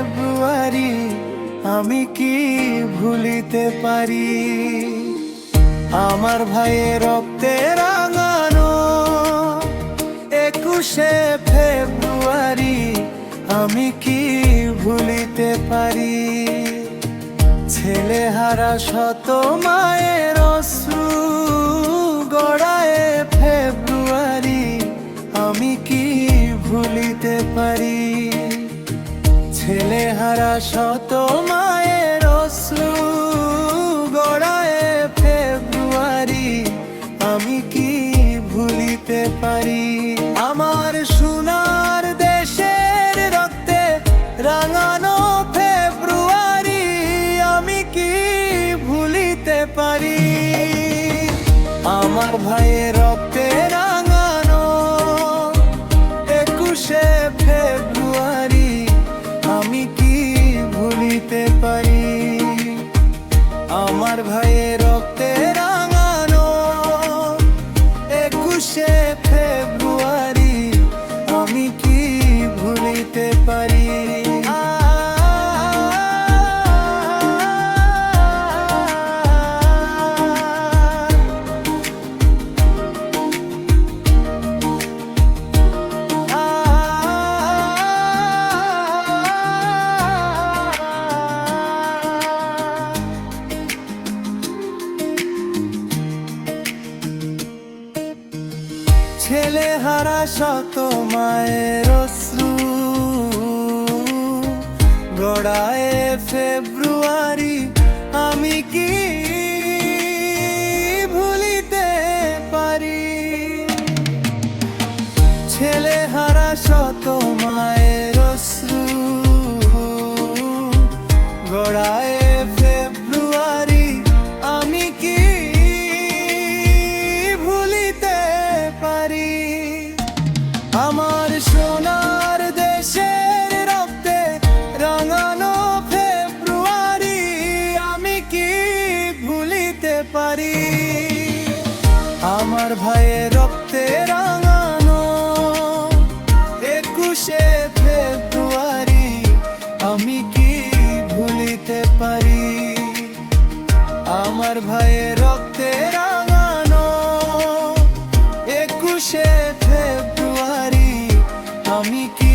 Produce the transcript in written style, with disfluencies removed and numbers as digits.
ফেব্রুয়ারি আমি কি ভুলিতে পারি। আমার ভাইয়ের রক্তে রাঙানো 21শে ফেব্রুয়ারি আমি কি ভুলিতে পারি। ছেলেহারা শত মায়ের অশ্রু গড়ায় ফেব্রুয়ারি আমি কি ভুলিতে পারি। ছেলেহারা শত মায়ের অশ্রু গড়ায় ফেব্রুয়ারি আমি কি ভুলিতে পারি। আমার সোনার দেশের রক্তে রাঙানো ফেব্রুয়ারি আমি কি ভুলিতে পারি। আমার ভাইয়ের রক্তে রাঙানো 21শে ফেব্রুয়ারি আমি কি ভুলিতে পারি। আমার ভাইয়ের রক্তে রাঙানো 21শে ফেব্রুয়ারি আমি কি ভুলিতে পারি। ছেলেহারা শত মায়ের অশ্রু গড়ায় ফেব্রুয়ারি আমি কি ভুলিতে পারি। ছেলেহারা শত মায়ের অশ্রু গড়ায় ফেব্রুয়ারি আমি কি ভুলিতে পারি। আমার সোনার দেশের রক্তে রাঙানো ফেব্রুয়ারি আমি কি ভুলিতে পারি। আমার ভাইয়ের রক্তে রাঙানো 21শে ফেব্রুয়ারি আমি কি ভুলিতে পারি। আমার ভাইয়ের রক্তে রাঙানো 21শে ফেব্রুয়ারি আমি কি